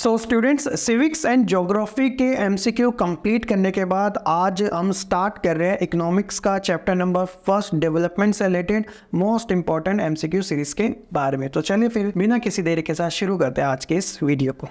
So students, civics and geography के MCQ complete करने के बाद आज हम स्टार्ट कर रहे हैं इकोनॉमिक्स का चैप्टर नंबर फर्स्ट, डेवलपमेंट से related most important MCQ series के बारे में। तो चलिए फिर बिना किसी देरी के साथ शुरू करते हैं आज के इस वीडियो को।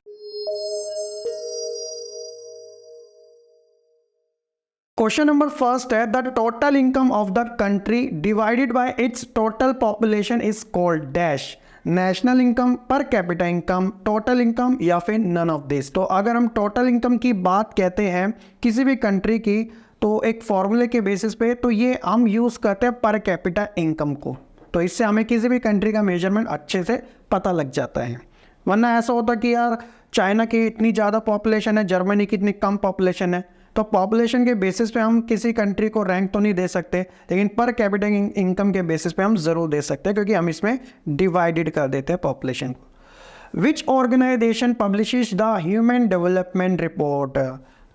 क्वेश्चन नंबर फर्स्ट है, the total income of the country divided by it's total population is called dash. National income, पर कैपिटा इनकम, टोटल इनकम या फिर नन ऑफ दिस। तो अगर हम टोटल इनकम की बात कहते हैं किसी भी कंट्री की, तो एक फॉर्मूले के बेसिस पे तो ये हम यूज़ करते हैं पर कैपिटा इनकम को। तो इससे हमें किसी भी कंट्री का मेजरमेंट अच्छे से पता लग जाता है। वरना ऐसा होता कि यार चाइना की इतनी ज़्यादा पॉपुलेशन है, जर्मनी की इतनी कम पॉपुलेशन है, तो पॉपुलेशन के बेसिस पे हम किसी कंट्री को रैंक तो नहीं दे सकते, लेकिन पर कैपिटा इनकम के बेसिस पे हम ज़रूर दे सकते हैं, क्योंकि हम इसमें डिवाइडेड कर देते हैं पॉपुलेशन को। Which organisation publishes the human development report.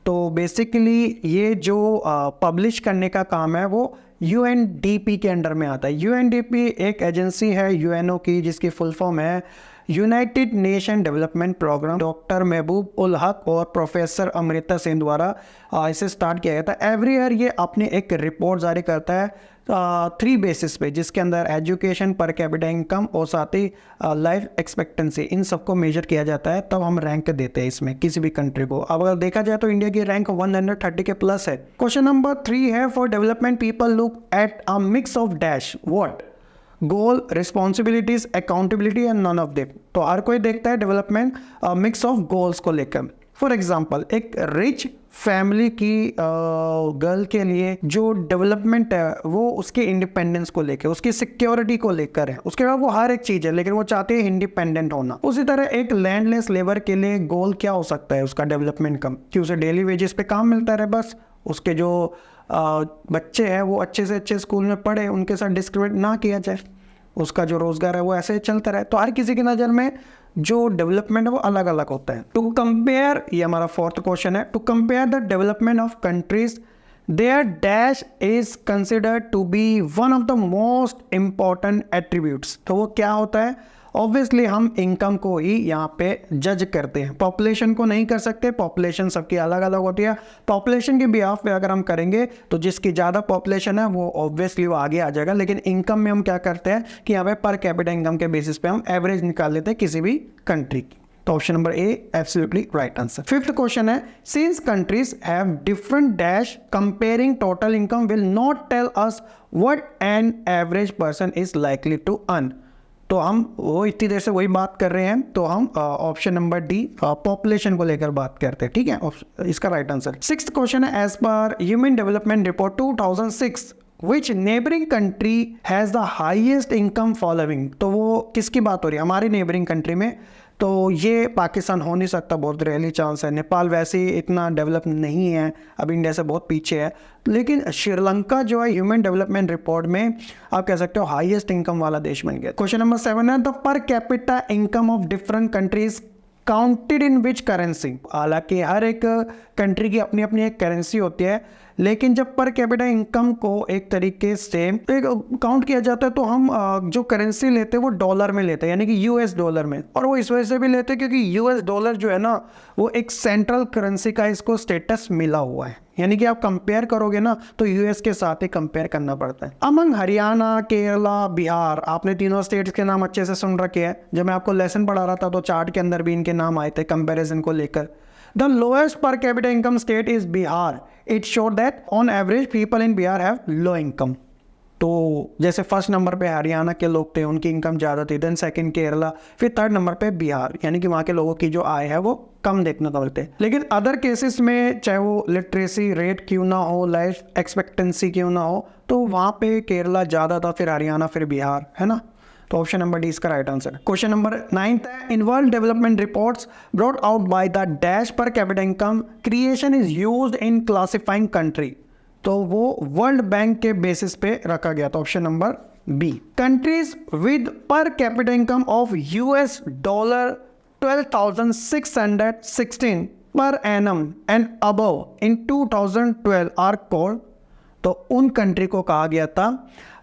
तो बेसिकली ये जो पब्लिश करने का काम है वो यूएनडीपी के अंडर में आता है। यूएनडीपी एक एजेंसी है यूएनओ की, जिसकी फुल फॉर्म है United Nation Development Programme. Doctor Mahbub ul हक और प्रोफेसर अमृता सिंह द्वारा इसे स्टार्ट किया गया था। एवरी ईयर ये अपने एक रिपोर्ट जारी करता है 3 बेसिस पे, जिसके अंदर एजुकेशन, पर कैपिटा इनकम और साथ ही लाइफ एक्सपेक्टेंसी, इन सबको मेजर किया जाता है। तब हम रैंक देते हैं इसमें किसी भी कंट्री को। अब अगर देखा जाए तो इंडिया की रैंक 130 के प्लस है। क्वेश्चन नंबर 3 है, for development people look at a mix of dash what. Goal, responsibilities, accountability and none of them. तो हर कोई देखता है डेवलपमेंट मिक्स ऑफ गोल्स को लेकर। फॉर एग्जाम्पल, एक रिच फैमिली की गर्ल के लिए जो डेवलपमेंट है वो उसके इंडिपेंडेंस को लेकर, उसकी सिक्योरिटी को लेकर है। उसके बाद वो हर एक चीज़ है, लेकिन वो चाहते हैं इंडिपेंडेंट होना। उसी तरह एक लैंडलेस लेबर के लिए गोल क्या हो सकता है उसका डेवलपमेंट का, कि उसे डेली वेजेस पे काम मिलता रहे, बस उसके जो बच्चे हैं वो अच्छे से अच्छे स्कूल में पढ़े, उनके साथ डिस्क्रिमिनेट ना किया जाए, उसका जो रोजगार है वो ऐसे ही चलता रहे। तो हर किसी की नज़र में जो डेवलपमेंट है वो अलग अलग होता है। टू कंपेयर, ये हमारा 4th क्वेश्चन है, to compare the development of countries their dash is considered to be one of the most important attributes. तो वो क्या होता है? ऑब्वियसली हम इनकम को ही यहाँ पे जज करते हैं, पॉपुलेशन को नहीं कर सकते। पॉपुलेशन सबकी अलग अलग होती है। पॉपुलेशन के बिहाफ पे अगर हम करेंगे तो जिसकी ज़्यादा पॉपुलेशन है वो ऑब्वियसली वो आगे आ जाएगा। लेकिन इनकम में हम क्या करते हैं कि यहाँ पे पर कैपिटा इनकम के बेसिस पे हम एवरेज निकाल लेते हैं किसी भी कंट्री की। तो option number A absolutely right answer. 5th question है, since countries have different dash, comparing total income will not tell us what an average person is likely to earn. तो हम वो इतनी देर से वही बात कर रहे हैं, तो हम ऑप्शन नंबर डी पॉपुलेशन को लेकर बात करते हैं। ठीक है, इसका राइट आंसर। 6th क्वेश्चन है, as per human development report 2006 which neighbouring country has the highest income following. तो वो किसकी बात हो रही है? हमारी नेबरिंग कंट्री में। तो ये पाकिस्तान हो नहीं सकता, बहुत रेयरली चांस है। नेपाल वैसे ही इतना डेवलप नहीं है, अब इंडिया से बहुत पीछे है। लेकिन श्रीलंका जो है ह्यूमन डेवलपमेंट रिपोर्ट में आप कह सकते हो हाईएस्ट इनकम वाला देश बन गया। क्वेश्चन नंबर 7 है, द पर capita income of different countries counted in which currency. हालांकि हर एक कंट्री की अपनी अपनी एक करेंसी होती है, लेकिन जब पर कैपिटा इनकम को एक तरीके से काउंट किया जाता है तो हम जो करेंसी लेते हैं वो डॉलर में लेते हैं, यानी कि यूएस डॉलर में। और वो इस वजह से भी लेते हैं क्योंकि यूएस डॉलर जो है ना वो एक सेंट्रल करेंसी का इसको स्टेटस मिला हुआ है। यानी कि आप कंपेयर करोगे ना तो यूएस के साथ ही कंपेयर करना पड़ता है। अमंग हरियाणा, केरला, बिहार, आपने तीनों स्टेट्स के नाम अच्छे से सुन रखे हैं। जब मैं आपको लेसन पढ़ा रहा था तो चार्ट के अंदर भी इनके नाम आए थे कंपैरिजन को लेकर। द लोएस्ट पर capita income state is Bihar. It showed that on average people in Bihar have low income. तो जैसे फर्स्ट नंबर पे हरियाणा के लोग थे, उनकी इनकम ज़्यादा थी, देन सेकंड केरला, फिर 3rd नंबर पे बिहार, यानी कि वहाँ के लोगों की जो आय है वो कम देखने को मिलते हैं। लेकिन अदर केसेस में चाहे वो लिटरेसी रेट क्यों ना हो, लाइफ एक्सपेक्टेंसी क्यों ना हो, तो वहाँ पे केरला ज़्यादा था, फिर हरियाणा, फिर बिहार, है ना। तो ऑप्शन नंबर डी इसका राइट आंसर। क्वेश्चन नंबर 9 है, in world development reports brought out by the dash पर capita income creation is used in classifying country. तो वो वर्ल्ड बैंक के बेसिस पे रखा गया था। Option number B. Countries with per capita income of US dollar 12,616 per annum and above in 2012 are called. तो उन कंट्री को कहा गया था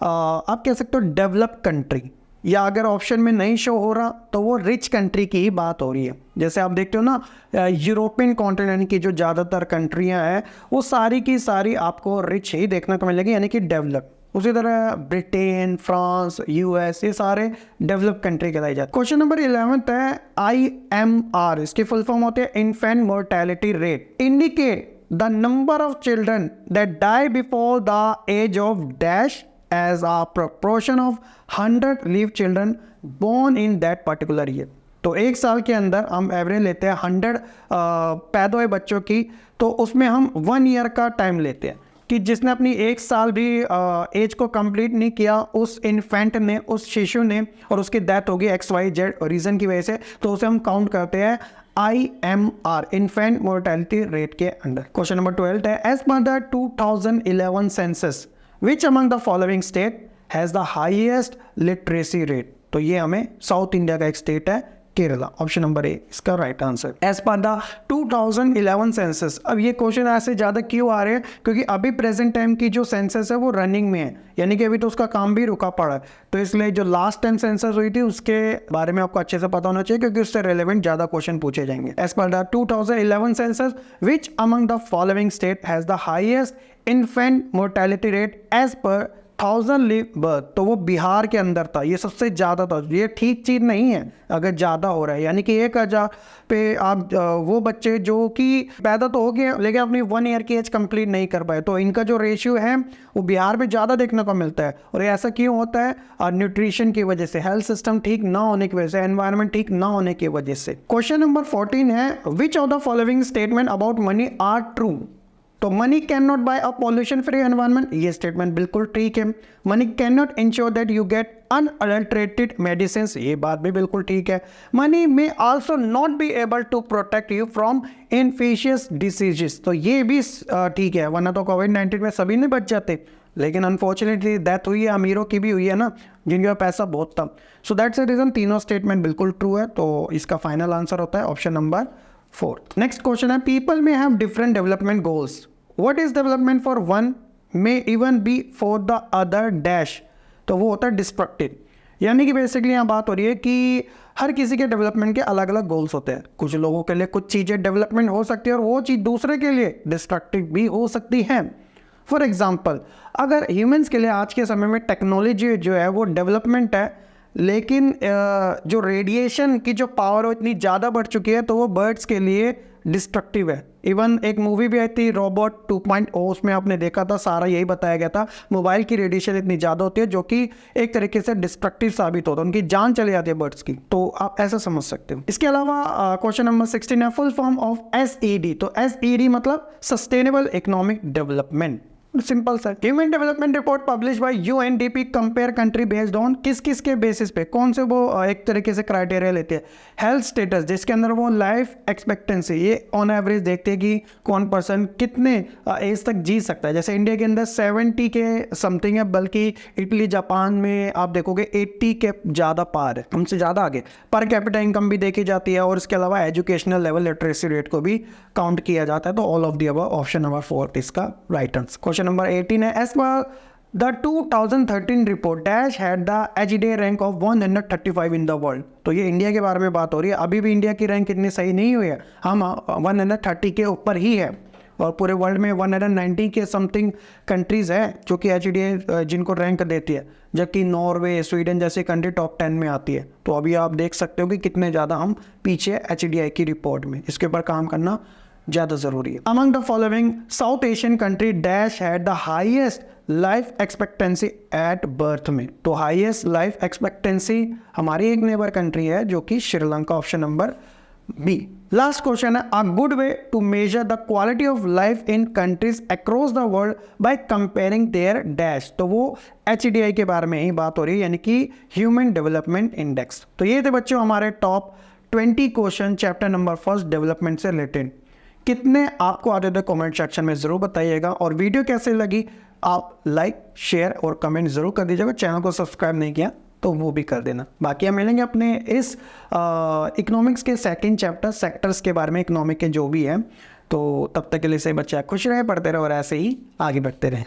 आप कह सकते हो डेवलप कंट्री, या अगर ऑप्शन में नहीं शो हो रहा तो वो रिच कंट्री की ही बात हो रही है। जैसे आप देखते हो ना, यूरोपियन कॉन्टिनेंट की जो ज़्यादातर कंट्रियां हैं वो सारी की सारी आपको रिच ही देखने को मिलेगी, यानी कि डेवलप। उसी तरह ब्रिटेन, फ्रांस, यूएस, ये सारे डेवलप कंट्री कहलाई जाते हैं। क्वेश्चन नंबर 11 है IMR, इसकी फुल फॉर्म होती है infant mortality rate, indicate the number of children that die before the age of dash as a proportion of 100 live children born in that particular year। तो एक साल के अंदर हम एवरेज लेते हैं 100 पैदा हुए बच्चों की, तो उसमें हम 1 ईयर का टाइम लेते हैं कि जिसने अपनी एक साल भी एज को कंप्लीट नहीं किया, उस इन्फेंट ने, उस शिशु ने, और उसकी डेथ होगी XYZ रीज़न की वजह से, तो उसे हम काउंट करते हैं IMR, इन्फेंट मोर्टेलिटी रेट के अंडर। क्वेश्चन नंबर 12 है as per the 2011 census Which among the following state has the highest literacy rate? तो ये हमें साउथ इंडिया का एक स्टेट है, केरला। ऑप्शन नंबर ए इसका right answer. As per the 2011 census. अब ये क्वेश्चन ऐसे ज़्यादा क्यों आ रहे हैं, क्योंकि अभी प्रेजेंट टाइम की जो सेंसस है वो रनिंग में है, यानी कि अभी तो उसका काम भी रुका पड़ा है। तो इसलिए जो लास्ट टाइम सेंसस हुई थी उसके बारे में आपको अच्छे से पता होना चाहिए, क्योंकि उससे रिलेवेंट ज़्यादा क्वेश्चन पूछे जाएंगे। As per the 2011 census which among the following state has the highest infant mortality rate as per 1000 live birth, तो वो बिहार के अंदर था, ये सबसे ज़्यादा था। ये ठीक चीज़ नहीं है अगर ज़्यादा हो रहा है, यानी कि 1000 पे आप वो बच्चे जो कि पैदा तो हो गए लेकिन अपनी 1 ईयर की एज कंप्लीट नहीं कर पाए, तो इनका जो रेशियो है वो बिहार में ज़्यादा देखने को मिलता है। और ये ऐसा क्यों होता है? न्यूट्रिशन की वजह से, हेल्थ सिस्टम ठीक ना होने की वजह से, एनवायरनमेंट ठीक ना होने की वजह से। क्वेश्चन नंबर 14 है which of the following statement about money are true? तो money can not buy a pollution free environment, ये स्टेटमेंट बिल्कुल ठीक है। Money can not ensure that you get unadulterated medicine, ये बात भी बिल्कुल ठीक है। Money may also not be able to protect you from infectious diseases, तो ये भी ठीक है, वरना तो कोविड-19 में सभी ने बच जाते, लेकिन अनफॉर्चुनेटली डेथ हुई है, अमीरों की भी हुई है ना, जिनके पास पैसा बहुत था। सो दैट्स द रीज़न तीनों स्टेटमेंट बिल्कुल ट्रू है, तो इसका फाइनल आंसर होता है ऑप्शन नंबर 4। नेक्स्ट क्वेश्चन है पीपल में have different development goals, what is development for one may even be for the other dash, तो वो होता है डिस्ट्रक्टिव। यानी कि बेसिकली यहाँ बात हो रही है कि हर किसी के डेवलपमेंट के अलग अलग गोल्स होते हैं। कुछ लोगों के लिए कुछ चीज़ें डेवलपमेंट हो सकती है और वो चीज़ दूसरे के लिए डिस्ट्रक्टिव भी हो सकती है। फॉर एग्जाम्पल, अगर ह्यूमंस के लिए आज के समय में टेक्नोलॉजी जो है वो डेवलपमेंट है, लेकिन जो रेडिएशन की जो पावर हो इतनी ज़्यादा बढ़ चुकी है, तो वो बर्ड्स के लिए डिस्ट्रक्टिव है। इवन एक मूवी भी आई थी रोबोट 2.0, उसमें आपने देखा था, सारा यही बताया गया था, मोबाइल की रेडिएशन इतनी ज़्यादा होती है जो कि एक तरीके से डिस्ट्रक्टिव साबित होता है, उनकी जान चली जाती है बर्ड्स की, तो आप ऐसा समझ सकते हो। इसके अलावा क्वेश्चन नंबर 16 है फुल फॉर्म ऑफ SED, तो SED मतलब सस्टेनेबल इकोनॉमिक डेवलपमेंट। सिंपल सा, human development report publish by UNDP compare country based on किस किस के बेसिस पे, कौन से वो एक तरीके से क्राइटेरिया लेते हैं। हेल्थ स्टेटस, जिसके अंदर वो लाइफ एक्सपेक्टेंसी, ये ऑन एवरेज देखते हैं कि कौन पर्सन कितने एज तक जी सकता है। जैसे इंडिया के अंदर 70 के समथिंग है, बल्कि इटली जापान में आप देखोगे 80 के ज़्यादा पार है, हमसे ज़्यादा आगे। पर कैपिटा इनकम भी देखी जाती है, और इसके अलावा एजुकेशनल लेवल लिटरेसी रेट को भी काउंट किया जाता है। तो all of the above, option number 4 इसका राइट आंसर। क्वेश्चन नंबर 18 है as per the 2013 report dash had the HDA rank of 135 in the world, तो ये इंडिया के बारे में बात हो रही है। अभी भी इंडिया की रैंक इतनी सही नहीं हुई है, हम 130 के ऊपर ही है, और पूरे वर्ल्ड में 190 के समथिंग कंट्रीज़ है जो कि HDA जिनको रैंक देती है, जबकि नॉर्वे, स्वीडन जैसी कंट्री टॉप 10 में आती है। तो अभी आप देख सकते हो कि कितने ज़्यादा हम पीछे HDI की रिपोर्ट में, इसके ऊपर काम करना ज़्यादा ज़रूरी है। Among the following south Asian country dash had the highest life expectancy at birth में, तो हाईएस्ट लाइफ एक्सपेक्टेंसी हमारी एक नेबर कंट्री है जो कि Sri Lanka, option number B. Last question है a good way to measure the quality of life in countries across the world by comparing there dash, तो वो HDI के बारे में ही बात हो रही है, यानी कि ह्यूमन डेवलपमेंट इंडेक्स। तो ये थे बच्चों हमारे top 20 question chapter number 1 development से रिलेटेड। कितने आपको आते थे कमेंट सेक्शन में ज़रूर बताइएगा, और वीडियो कैसे लगी आप लाइक, शेयर और कमेंट ज़रूर कर दीजिएगा। चैनल को सब्सक्राइब नहीं किया तो वो भी कर देना। बाकी हम मिलेंगे अपने इस इकोनॉमिक्स के सेकंड चैप्टर सेक्टर्स के बारे में, इकोनॉमिक के जो भी हैं, तो तब तक के लिए सही बच्चे खुश रहे, पढ़ते रहे और ऐसे ही आगे बढ़ते रहें।